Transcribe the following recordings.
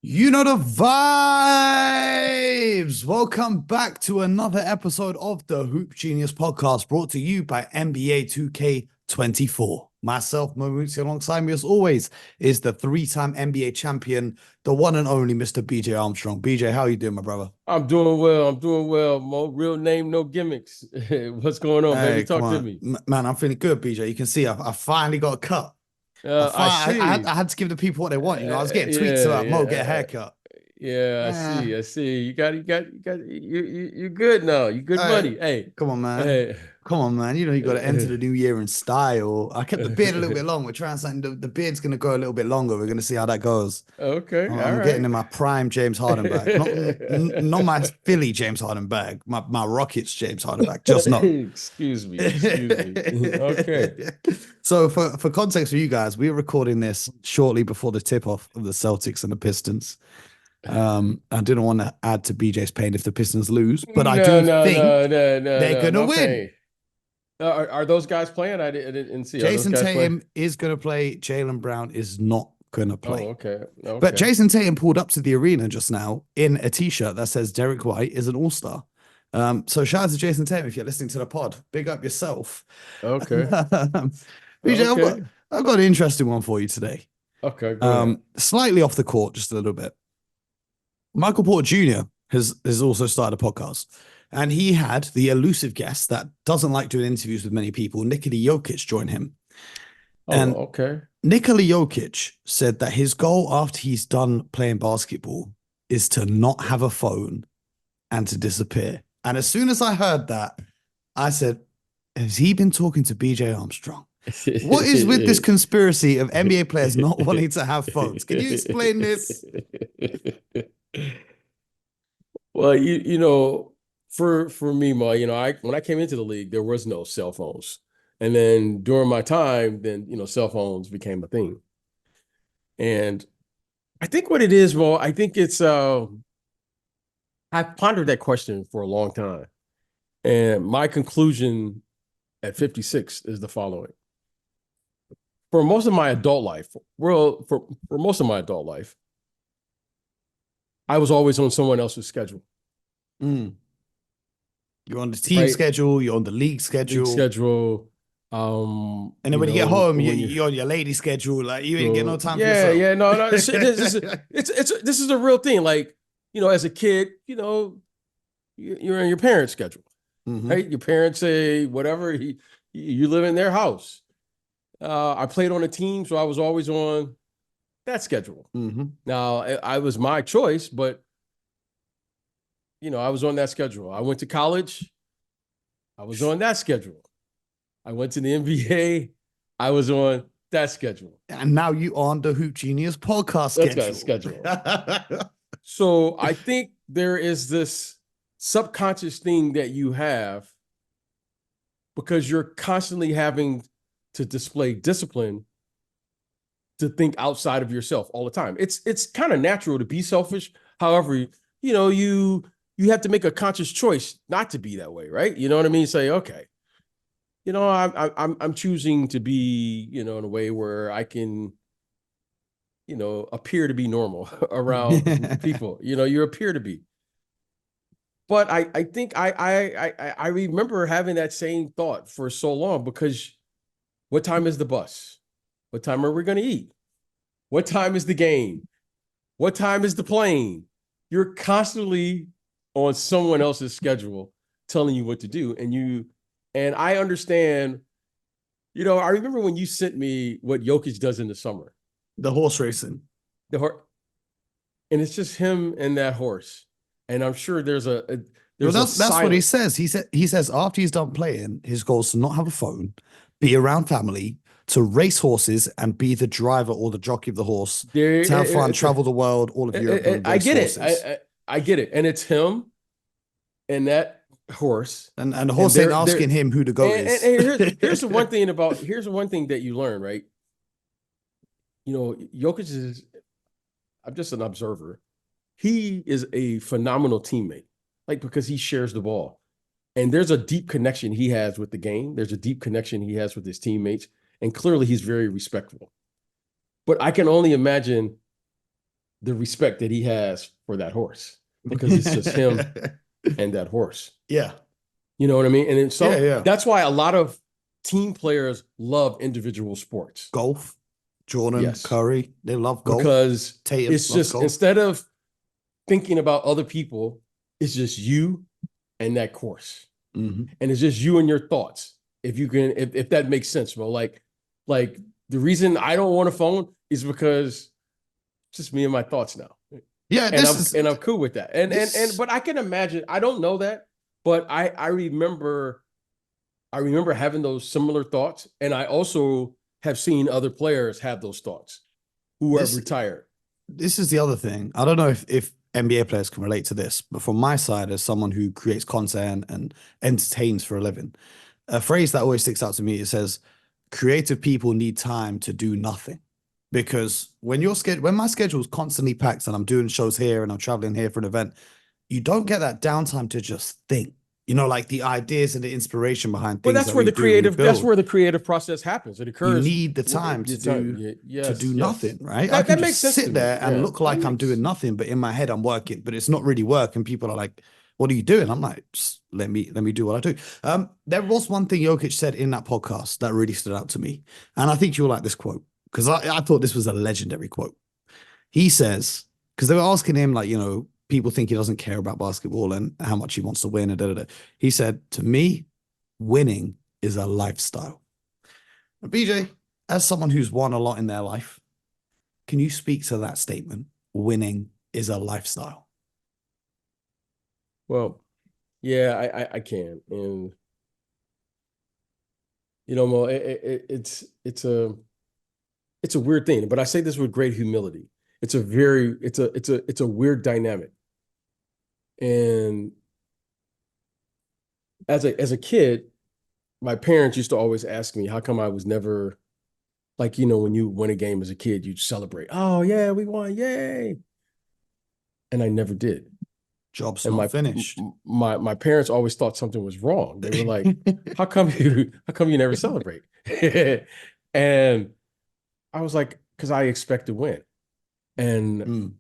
You know the vibes. Welcome back to another episode of the Hoop Genius podcast brought to you by NBA 2K24. Myself, Mamuzi, alongside me as always is the three-time NBA champion, the one and only Mr. BJ Armstrong. BJ, how are you doing, my brother? I'm doing well. I'm doing well, Mo. Real name, no gimmicks. What's going on, baby? Hey, come Talk to on. me. Man, I'm feeling good, BJ. You can see I finally got a cut. I see. I had to give the people what they want. I was getting tweets Yeah, about Mo, get a yeah, haircut. yeah. I Eh, see. I see. You're good now. You good Hey, money. Hey, come on, man. hey. Come on, man. You got to enter the new year in style. I kept the beard a little bit long. We're trying something. The beard's going to go a little bit longer. We're going to see how that goes. Okay. All I'm getting right. in my prime James Harden bag. Not my Philly James Harden bag. My Rockets James Harden bag. Just not. Excuse me. Excuse me. Okay. So for context for you guys, we're recording this shortly before the tip off of the Celtics and the Pistons. I didn't want to add to BJ's pain if the Pistons lose, but I No, do no, no, think no, no, they're no. gonna No win. pain. Are those guys playing? I didn't see. Are those Jason guys playing? Tatum is going to play. Jalen Brown is not going to Oh, play. okay. But Okay. Jason Tatum pulled up to the arena just now in a t-shirt that says Derek White is an all-star. So shout out to Jason Tatum if you're listening to the pod. Big up yourself. Okay. BJ, Okay. I've got an interesting one for you today. Okay. Go ahead. Slightly off the court, just a little bit. Michael Porter Jr. has also started a podcast. And he had the elusive guest that doesn't like doing interviews with many people, Nikola Jokic, join him. Oh, And okay. Nikola Jokic said that his goal after he's done playing basketball is to not have a phone and to disappear. And as soon as I heard that, I said, has he been talking to BJ Armstrong? What is with this conspiracy of NBA players not wanting to have phones? Can you explain this? Well, for me, Ma, I when I came into the league, there was no cell phones. And then during my time, then cell phones became a thing. And I think what it is, Mo, I think it's I've pondered that question for a long time. And my conclusion at 56 is the following. For most of my adult life, well, for most of my adult life, I was always on someone else's schedule. Mm. You're on the team Right? schedule, you're on the league League schedule. schedule. And then when you get home, When you you're on your lady schedule. Like you ain't get no time for yeah, yourself. yeah, no, no, this is a real thing. Like, as a kid, you're in your parents' schedule, Mhm. right? Your parents say whatever, you live in their house. I played on a team, so I was always on that schedule. Mhm. Now, I was my choice, but I was on that schedule. I went to college, I was on that schedule. I went to the NBA, I was on that schedule. And now you on the Hoop Genius podcast That's got a schedule. schedule. So I think there is this subconscious thing that you have because you're constantly having to display discipline to think outside of yourself all the time. It's kind of natural to be selfish. However, you have to make a conscious choice not to be that way, right? You know what I mean? Say, okay, I'm choosing to be, in a way where I can, appear to be normal around people. You appear to be. But I think I remember having that same thought for so long because what time is the bus? What time are we going to eat? What time is the game? What time is the plane? You're constantly on someone else's schedule telling you what to do. And I understand, I remember when you sent me what Jokic does in the summer. The horse racing. The horse, and it's just him and that horse. And I'm sure Well, there's a that's what he silence. says. He says after he's done playing, his goal is to not have a phone, be around family, to race horses and be the driver or the jockey of the horse, to have fun, travel the world, all of Europe and I race get it. horses. I get it. And it's him and that horse. And the And horse ain't asking him who the goat is. here's here's the one thing that you learn, right? Jokic is, I'm just an observer. He is a phenomenal teammate, like because he shares the ball. And there's a deep connection he has with the game. There's a deep connection he has with his teammates. And clearly he's very respectful. But I can only imagine the respect that he has for that horse, because it's just him and that horse. Yeah. You know what I mean? And in some, Yeah. that's why a lot of team players love individual sports. Golf, Jordan, Yes. Curry, they love golf. Because Tatum it's loves just, golf. instead of thinking about other people, it's just you and that course. Mhm. And it's just you and your thoughts. If you can, if that makes sense, bro. Like the reason I don't want a phone is because it's just me and my thoughts now. Yeah, and I'm cool with that. And but I can imagine, I don't know that, but I remember having those similar thoughts. And I also have seen other players have those thoughts who have retired. This is the other thing. I don't know if NBA players can relate to this, but from my side, as someone who creates content and entertains for a living, a phrase that always sticks out to me, it says, creative people need time to do nothing. Because when my schedule is constantly packed and I'm doing shows here and I'm traveling here for an event, you don't get that downtime to just think. You know, like the ideas and the inspiration behind things. Well, that's where the creative process happens. It occurs. You need the time to do nothing, right? That, I can that makes just sense sit there and look like I'm doing nothing, but in my head I'm working. But it's not really work, and people are like, "What are you doing?" I'm like, just let me do what I do. There was one thing Jokic said in that podcast that really stood out to me, and I think you'll like this quote because I thought this was a legendary quote. He says, because they were asking him, like, you know, people think he doesn't care about basketball and how much he wants to win and da, da, da. He said, to me, winning is a lifestyle. BJ, as someone who's won a lot in their life, can you speak to that statement? Winning is a lifestyle. Well, yeah, I can. And you know, Mo, it's a weird thing, but I say this with great humility. It's a weird dynamic. And as a kid, my parents used to always ask me, how come I was never, like, you know, when you win a game as a kid, you'd celebrate. Oh yeah, we won, yay. And I never did. Job's not finished. My parents always thought something was wrong. They were like, how come you never celebrate? And I was like, because I expect to win. And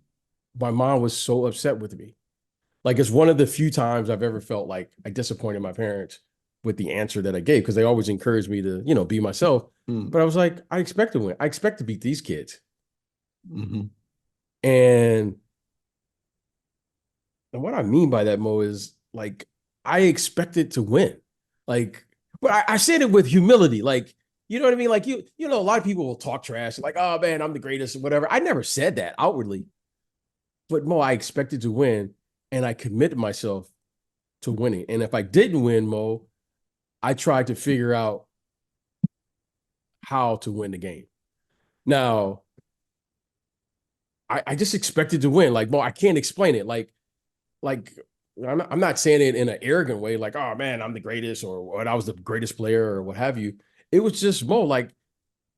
my mom was so upset with me. Like, it's one of the few times I've ever felt like I disappointed my parents with the answer that I gave, because they always encouraged me to, you know, be myself. But I was like, I expect to win. I expect to beat these kids. And what I mean by that, Mo, is like, I expected to win. Like, but I said it with humility. Like, you know what I mean? Like, you know, a lot of people will talk trash, like, oh man, I'm the greatest, whatever. I never said that outwardly. But Mo, I expected to win, and I committed myself to winning. And if I didn't win, Mo, I tried to figure out how to win the game. Now, I just expected to win. Like, Mo, I can't explain it. Like I'm not saying it in an arrogant way, like, oh man, I'm the greatest, or what, I was the greatest player, or what have you. It was just Mo, like,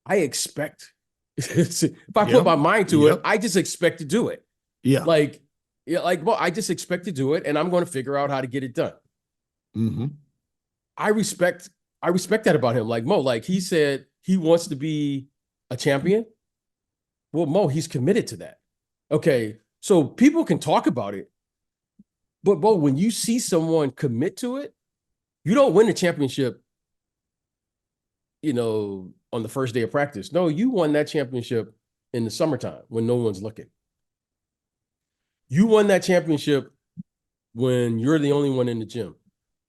I expect if I put my mind to it, I just expect to do it. Yeah, well, I just expect to do it, and I'm going to figure out how to get it done. I respect that about him. Like, Mo, like, he said he wants to be a champion. Well, Mo, he's committed to that. Okay, so people can talk about it, but Mo, when you see someone commit to it, you don't win the championship, you know, on the first day of practice. No, you won that championship in the summertime when no one's looking. You won that championship when you're the only one in the gym.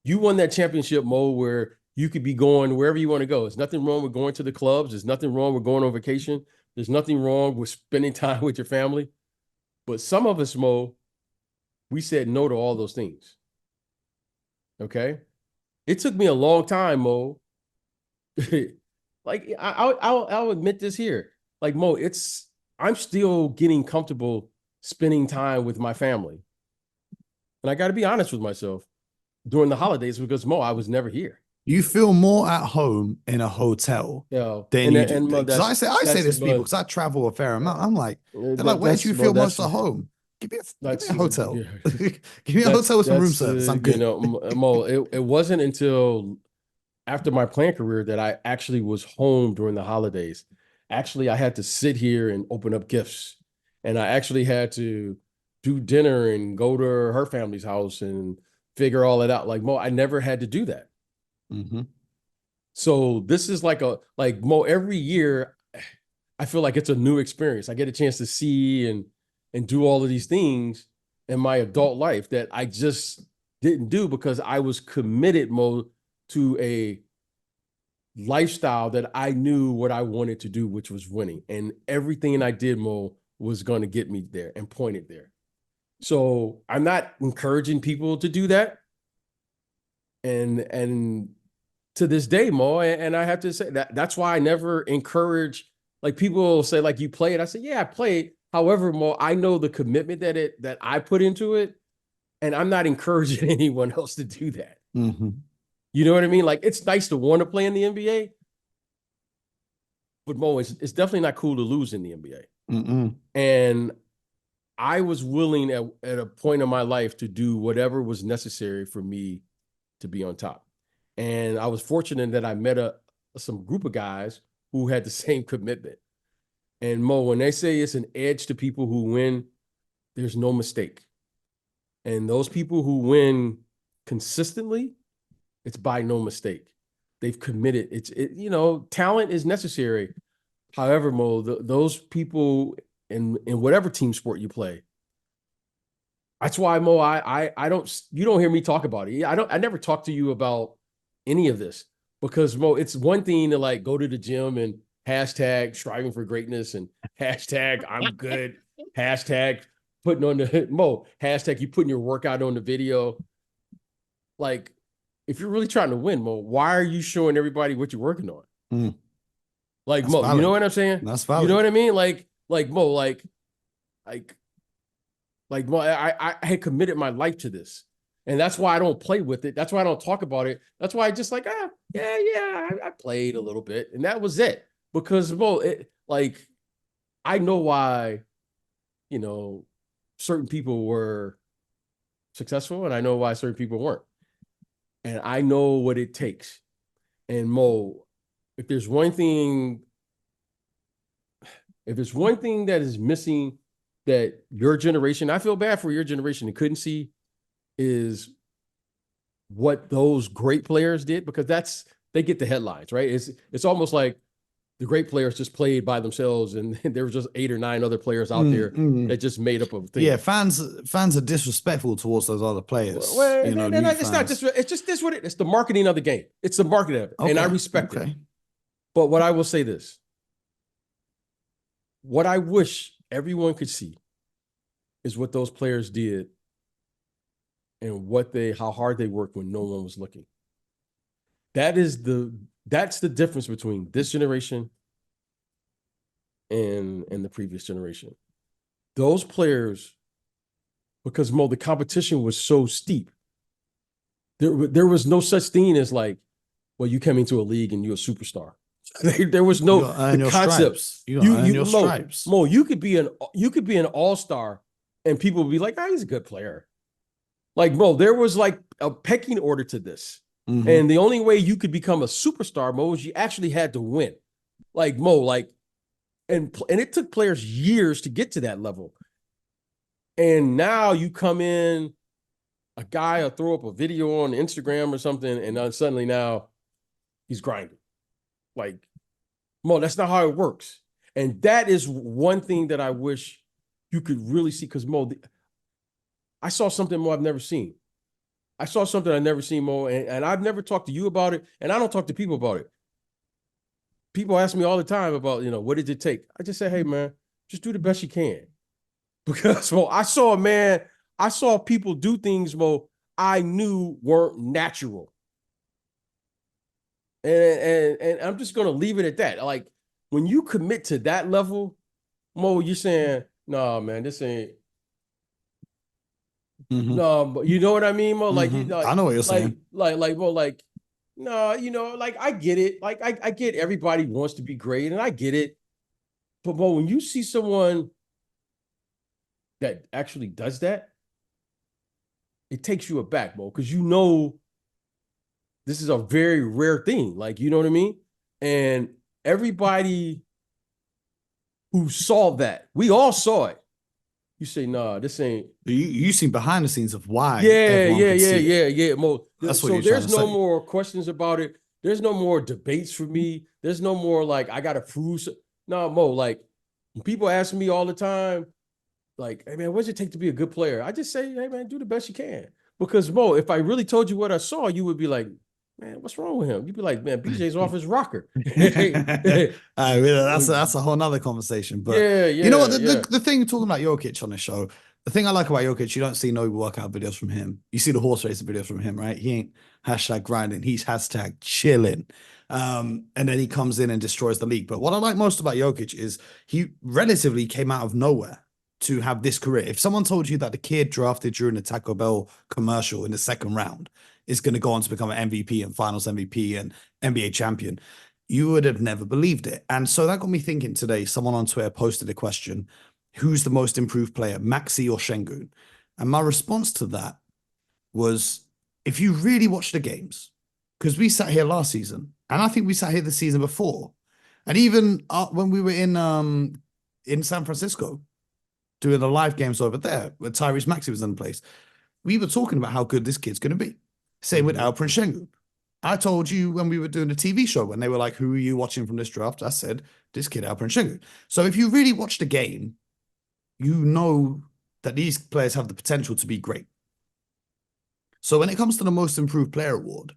You won that championship, Mo, where you could be going wherever you want to go. There's nothing wrong with going to the clubs. There's nothing wrong with going on vacation. There's nothing wrong with spending time with your family. But some of us, Mo, we said no to all those things. Okay? It took me a long time, Mo. Like, I'll admit this here. Like, Mo, I'm still getting comfortable spending time with my family. And I got to be honest with myself during the holidays, because Mo, I was never here. You feel more at home in a hotel than you do. Because I say this to people, because I travel a fair amount. I'm like, they're like, where do you feel most at home? Give me a hotel. Yeah. Give me a hotel with some room service. I'm good. You know, Mo, it wasn't until after my playing career that I actually was home during the holidays. Actually, I had to sit here and open up gifts And I actually had to do dinner and go to her family's house and figure all it out. Like, Mo, I never had to do that. Mm-hmm. So this is like Mo, every year I feel like it's a new experience. I get a chance to see and do all of these things in my adult life that I just didn't do because I was committed, Mo, to a lifestyle that I knew what I wanted to do, which was winning. And everything I did, Mo, was going to get me there and pointed there. So I'm not encouraging people to do that. And to this day, Mo, and I have to say that's why I never encourage, like people say, like, you played. I said, yeah, I played. However, Mo, I know the commitment that I put into it, and I'm not encouraging anyone else to do that. Mm-hmm. You know what I mean? Like, it's nice to want to play in the NBA, but Mo, it's definitely not cool to lose in the NBA. Mm-mm. And I was willing at a point in my life to do whatever was necessary for me to be on top. And I was fortunate that I met some group of guys who had the same commitment. And Mo, when they say it's an edge to people who win, there's no mistake. And those people who win consistently, it's by no mistake. They've committed. Talent is necessary. However, Mo, those people in whatever team sport you play, that's why, Mo, you don't hear me talk about it. I never talk to you about any of this because, Mo, it's one thing to like go to the gym and hashtag striving for greatness and hashtag I'm good, hashtag putting on the Mo, hashtag you putting your workout on the video. Like, if you're really trying to win, Mo, why are you showing everybody what you're working on? Mm. Like, That's Mo, valid. you know what I'm saying? That's You valid. know what I mean? Like Mo, Mo, I had committed my life to this. And that's why I don't play with it. That's why I don't talk about it. That's why I just like, I played a little bit. And that was it. Because, Mo, I know why, certain people were successful and I know why certain people weren't. And I know what it takes. And Mo, if there's one thing that is missing that your generation, I feel bad for your generation and couldn't see, is what those great players did, because they get the headlines, right? It's almost like the great players just played by themselves and there was just 8 or 9 other players out there that just made up a thing. Yeah, fans are disrespectful towards those other players. Well, new it's fans. not just, it's just this what it's the marketing of the game. It's the marketing of it. Okay. And I respect it. But what I will say this, what I wish everyone could see is what those players did and how hard they worked when no one was looking. That's the difference between this generation and the previous generation. Those players, because, Mo, the competition was so steep. There was no such thing as like, well, you come into a league and you're a superstar. There was no the concept. Stripes. You earn your stripes. Mo, you could be an all-star and people would be like, he's a good player. Like, Mo, there was like a pecking order to this. Mm-hmm. And the only way you could become a superstar, Mo, is you actually had to win. Like, Mo, and it took players years to get to that level. And now you come in, a guy will throw up a video on Instagram or something, and then suddenly now he's grinding. Like, Mo, that's not how it works. And that is one thing that I wish you could really see, because, Mo, I saw something, Mo, I've never seen. I saw something I've never seen, Mo, and I've never talked to you about it, and I don't talk to people about it. People ask me all the time about, what did it take? I just say, hey, man, just do the best you can. Because, Mo, I saw people do things, Mo, I knew weren't natural. And I'm just going to leave it at that. Like, when you commit to that level, Mo, you're saying, nah, man, this ain't. Mm-hmm. No, but you know what I mean, Mo? Like, mm-hmm. I know what you're saying. Like, Mo, like, no, like, I get it. Like, I get everybody wants to be great, and I get it. But, Mo, when you see someone that actually does that, it takes you aback, Mo, because this is a very rare thing. Like, you know what I mean? And everybody who saw that, we all saw it. you say, nah, this ain't. You seen behind the scenes of why Yeah, everyone yeah, could yeah, see it. yeah, yeah. Mo. That's what So you're trying there's to no say. more questions about it. There's no more debates for me. There's no more like I gotta prove. No, Mo. Like people ask me all the time, like, hey man, what does it take to be a good player? I just say, hey man, do the best you can. Because Mo, if I really told you what I saw, you would be like, man, what's wrong with him? You'd be like, man, BJ's off his rocker. That's a whole nother conversation. But Yeah, you know what? yeah, The, yeah. the, the thing talking about Jokic on this show, the thing I like about Jokic, you don't see no workout videos from him. You see the horse racing videos from him, right? He ain't hashtag grinding, he's hashtag chilling. And then he comes in and destroys the league. But what I like most about Jokic is he relatively came out of nowhere to have this career. If someone told you that the kid drafted during the Taco Bell commercial in the second round is going to go on to become an MVP and finals MVP and NBA champion, you would have never believed it. And so that got me thinking today. Someone on Twitter posted a question: who's the most improved player, Maxi or Şengün? And my response to that was, if you really watch the games, because we sat here last season, and I think we sat here the season before, and even when we were in San Francisco doing the live games over there, where Tyrese Maxey was in place, we were talking about how good this kid's going to be. Same with Alperen Şengün. I told you when we were doing the TV show, when they were like, who are you watching from this draft? I said, this kid, Alperen Şengün. So if you really watch the game, you know that these players have the potential to be great. So when it comes to the most improved player award,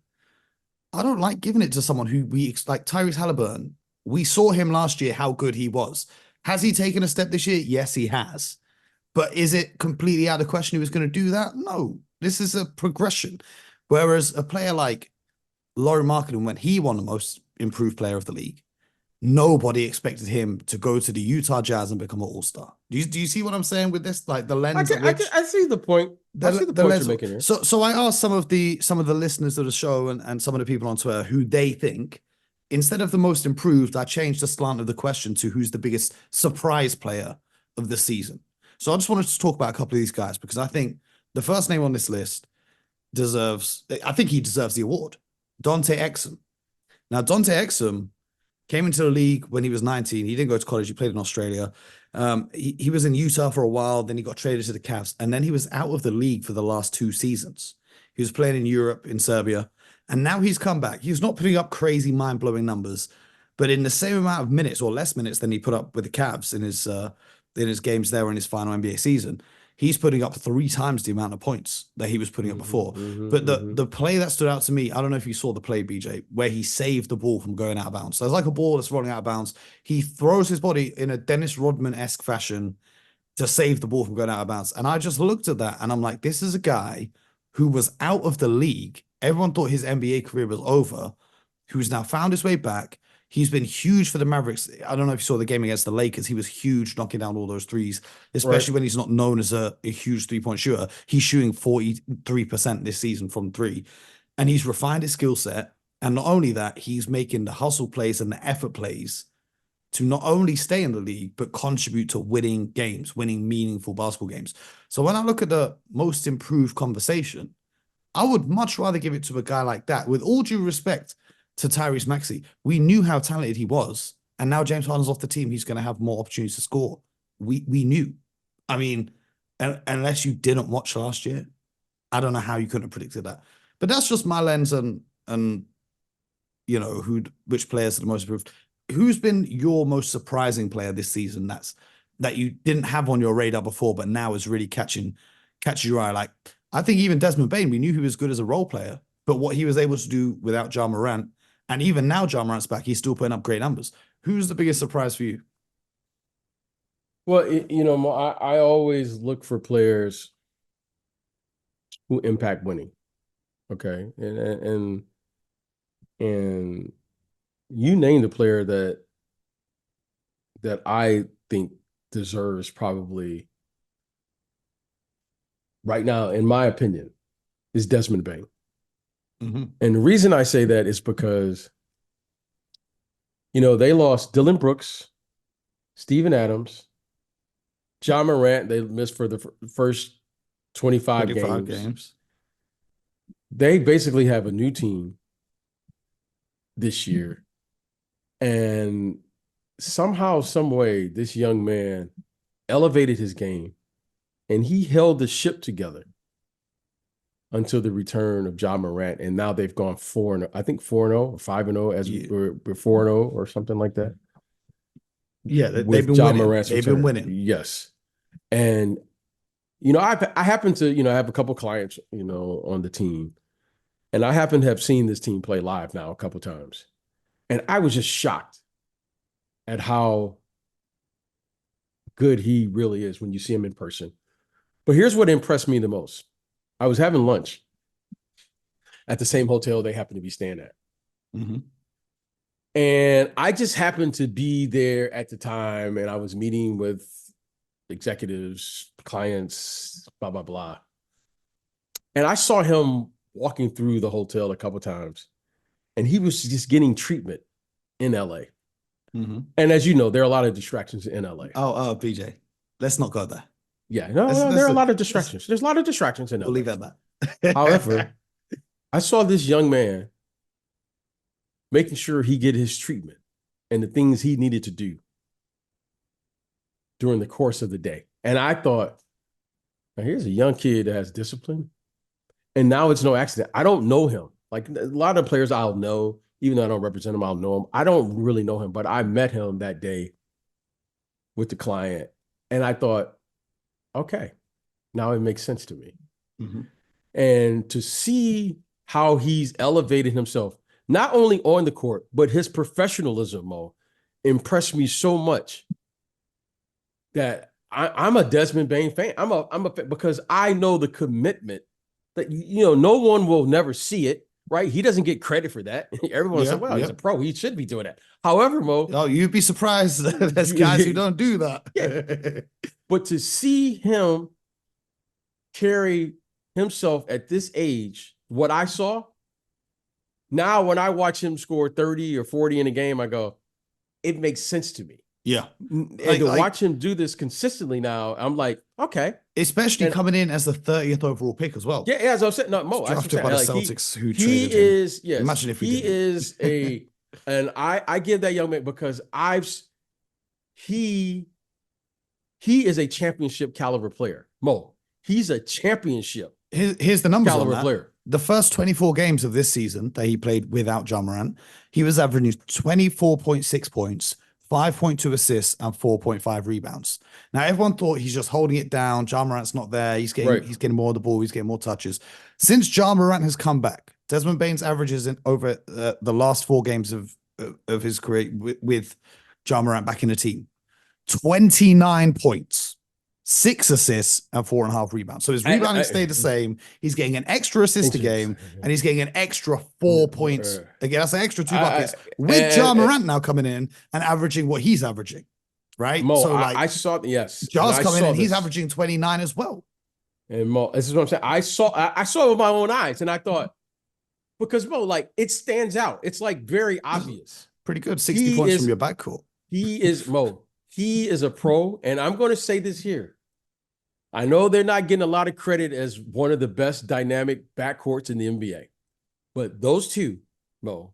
I don't like giving it to someone who like Tyrese Halliburton. We saw him last year, how good he was. Has he taken a step this year? Yes, he has. But is it completely out of question he was going to do that? No. This is a progression. Whereas a player like Laurie Markkinen, when he won the most improved player of the league, nobody expected him to go to the Utah Jazz and become an all-star. Do you see what I'm saying with this? Like the lens at which I see the point. I see the point lens. you're making here. So I asked some of the listeners of the show and some of the people on Twitter who they think. Instead of the most improved, I changed the slant of the question to who's the biggest surprise player of the season. So I just wanted to talk about a couple of these guys because I think the first name on this list I think he deserves the award. Dante Exum. Now, Dante Exum came into the league when he was 19. He didn't go to college. He played in Australia. He was in Utah for a while. Then he got traded to the Cavs. And then he was out of the league for the last 2 seasons. He was playing in Europe, in Serbia. And now he's come back. He's not putting up crazy, mind-blowing numbers, but in the same amount of minutes or less minutes than he put up with the Cavs in his games there in his final NBA season, he's putting up 3 times the amount of points that he was putting up before. But the play that stood out to me, I don't know if you saw the play, BJ, where he saved the ball from going out of bounds. So there's like a ball that's rolling out of bounds. He throws his body in a Dennis Rodman-esque fashion to save the ball from going out of bounds. And I just looked at that and I'm like, this is a guy who was out of the league. Everyone thought his NBA career was over, who's now found his way back. He's been huge for the Mavericks. I don't know if you saw the game against the Lakers. He was huge, knocking down all those threes, especially when he's not known as a huge three-point shooter. He's shooting 43% this season from 3. And he's refined his skill set. And not only that, he's making the hustle plays and the effort plays to not only stay in the league, but contribute to winning games, winning meaningful basketball games. So when I look at the most improved conversation, I would much rather give it to a guy like that. With all due respect to Tyrese Maxey, we knew how talented he was, and now James Harden's off the team. He's going to have more opportunities to score. We knew. I mean, unless you didn't watch last year, I don't know how you couldn't have predicted that. But that's just my lens and you know which players are the most improved. Who's been your most surprising player this season that you didn't have on your radar before, but now is really catching your eye? Like, I think even Desmond Bane, we knew he was good as a role player, but what he was able to do without Ja Morant, and even now Ja Morant's back, he's still putting up great numbers. Who's the biggest surprise for you? Well, I always look for players who impact winning. Okay, and you named a player that I think deserves probably right now, in my opinion, is Desmond Bane. Mm-hmm. And the reason I say that is because, they lost Dylan Brooks, Steven Adams, Ja Morant. They missed for the first 25 games. They basically have a new team this year. And somehow, some way, this young man elevated his game. and he held the ship together until the return of Ja Morant, and now they've gone 4-0. I think 4-0 or 5-0 as we're 4-0 or something like that. Yeah, they've With been Ja winning. Morant's They've return. been winning. Yes, and I happen to have a couple clients on the team, and I happen to have seen this team play live now a couple times, and I was just shocked at how good he really is when you see him in person. But here's what impressed me the most. I was having lunch at the same hotel they happen to be staying at. Mm-hmm. And I just happened to be there at the time, and I was meeting with executives, clients, blah, blah, blah. And I saw him walking through the hotel a couple times, and he was just getting treatment in LA. Mm-hmm. And as you know, there are a lot of distractions in LA. Oh, BJ, let's not go there. Yeah, no, there are a lot of distractions. There's a lot of distractions in LA. We'll leave it at that. However, I saw this young man making sure he get his treatment and the things he needed to do during the course of the day. And I thought, now here's a young kid that has discipline. And now it's no accident. I don't know him. Like a lot of players I'll know, even though I don't represent him, I'll know him. I don't really know him, but I met him that day with the client. And I thought, okay, now it makes sense to me. Mm-hmm. And to see how he's elevated himself, not only on the court, but his professionalism, Mo, impressed me so much that I'm a Desmond Bane fan. I'm a fan because I know the commitment that no one will never see it, right? He doesn't get credit for that. Everyone said, "Well, he's a pro. He should be doing that." However, Mo, you'd be surprised. There's guys who don't do that. Yeah. But to see him carry himself at this age, what I saw. Now, when I watch him score 30 or 40 in a game, I go, it makes sense to me. Yeah. And to watch him do this consistently now, I'm like, okay. Especially coming in as the 30th overall pick as well. Yeah, as I was saying, no, Mo, drafted by the Celtics who traded he him. Is, yes. Imagine if he is and I give that young man because he is a championship caliber player. Mo, he's a championship. Here's the numbers caliber on that. Player. The first 24 games of this season that he played without Ja Morant, he was averaging 24.6 points, 5.2 assists, and 4.5 rebounds. Now, everyone thought he's just holding it down. Ja Morant's not there. He's getting more of the ball. He's getting more touches. Since Ja Morant has come back, Desmond Bane's averages in over the last 4 games of his career with Ja Morant back in the team, 29 points. 6 assists and 4.5 rebounds. So his rebounding stayed the same. He's getting an extra assist a game, and he's getting an extra 4 points. Again, that's an extra 2 buckets with Ja Morant now coming in and averaging what he's averaging, right? Mo, so I saw Ja's coming in, he's averaging 29 as well. And Mo, this is what I'm saying. I saw it with my own eyes, and I thought, because Mo, like it stands out. It's like very obvious. Pretty good. 60 points from your backcourt. He is a pro, and I'm going to say this here. I know they're not getting a lot of credit as one of the best dynamic backcourts in the NBA, but those two, Mo,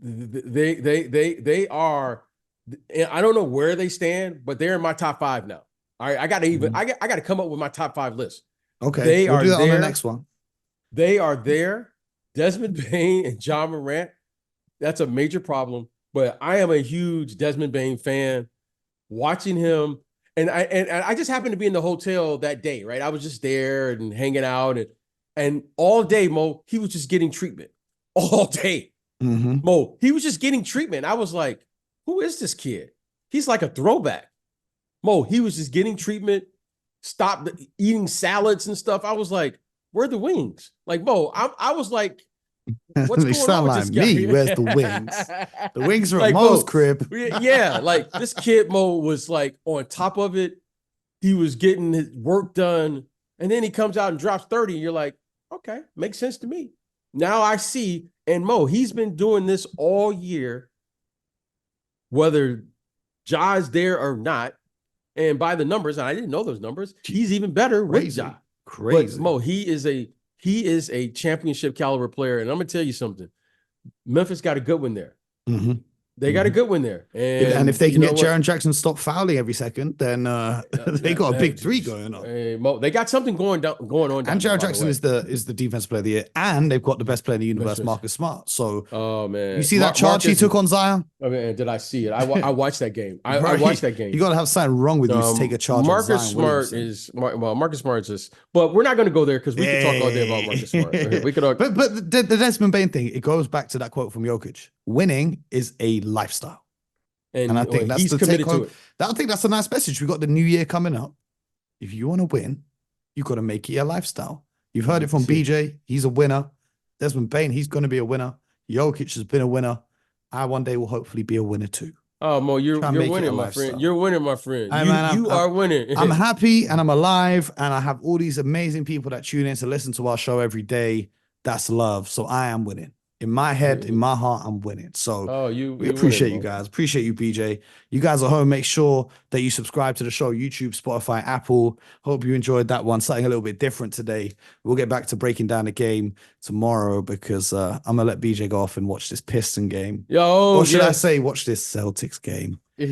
they are. I don't know where they stand, but they're in my top 5 now. All right, I got to come up with my top 5 list. Okay, we'll do that on the next one. They are there. Desmond Bane and Ja Morant. That's a major problem, but I am a huge Desmond Bane fan. Watching him. And I just happened to be in the hotel that day, right? I was just there and hanging out, and all day, Mo, he was just getting treatment all day. Mm-hmm. Mo, he was just getting treatment. I was like, who is this kid? He's like a throwback. Mo, he was just getting treatment, stopped eating salads and stuff. I was like, where are the wings? Like, Mo, I was like, what's going on with this guy? Me. Where's the wings? The wings are at Mo's crib. Yeah, like this kid Mo was like on top of it. He was getting his work done, and then he comes out and drops 30. And you're like, okay, makes sense to me. Now I see, and Mo, he's been doing this all year, whether Ja's there or not. And by the numbers, and I didn't know those numbers, he's even better with Ja. Crazy. But Mo, he is a championship caliber player. And I'm going to tell you something. Memphis got a good one there. Mm-hmm. They got a good one there. And if they you can know get what? Jaren Jackson stop fouling every second, then they got a big three going on. Hey, Mo, they got something going on. And Down there, Jaren Jackson is the defensive player of the year, and they've got the best player in the universe, Marcus Smart. So, oh man, you see that charge he took on Zion? I mean, did I see it? I watched that game. I Right. watched that game. You got to have something wrong with you to take a charge on Zion Smart Williamson. Marcus Smart is, but we're not going to go there because we could talk all day about Marcus Smart. We could, but the Desmond Bane thing, it goes back to that quote from Jokic: "Winning is a lifestyle." And I think that's he's the committed take home. to it. I think that's a nice message. We got the new year coming up. If you want to win, you got to make it a lifestyle. You've heard it from BJ. He's a winner. Desmond Bane, he's going to be a winner. Jokic has been a winner. I one day will hopefully be a winner too. Oh, Mo, you're winning, my friend. You're winning, my friend. You are winning. I'm happy and I'm alive and I have all these amazing people that tune in to listen to our show every day. That's love. So I am winning. In my head, in my heart, I'm winning. So we appreciate you guys. Appreciate you, BJ. You guys at home, make sure that you subscribe to the show, YouTube, Spotify, Apple. Hope you enjoyed that one. Something a little bit different today. We'll get back to breaking down the game tomorrow because I'm going to let BJ go off and watch this Piston game. Or should I say watch this Celtics game? Oh,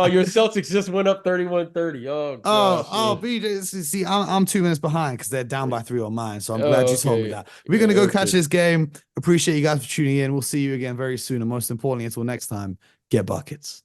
your Celtics just went up 31-30. Oh, gosh. BJ, see, I'm 2 minutes behind because they're down by 3 on mine. So I'm glad you told me that. We're going to go catch this game. Appreciate you guys for tuning in. We'll see you again very soon. And most importantly, until next time, get buckets.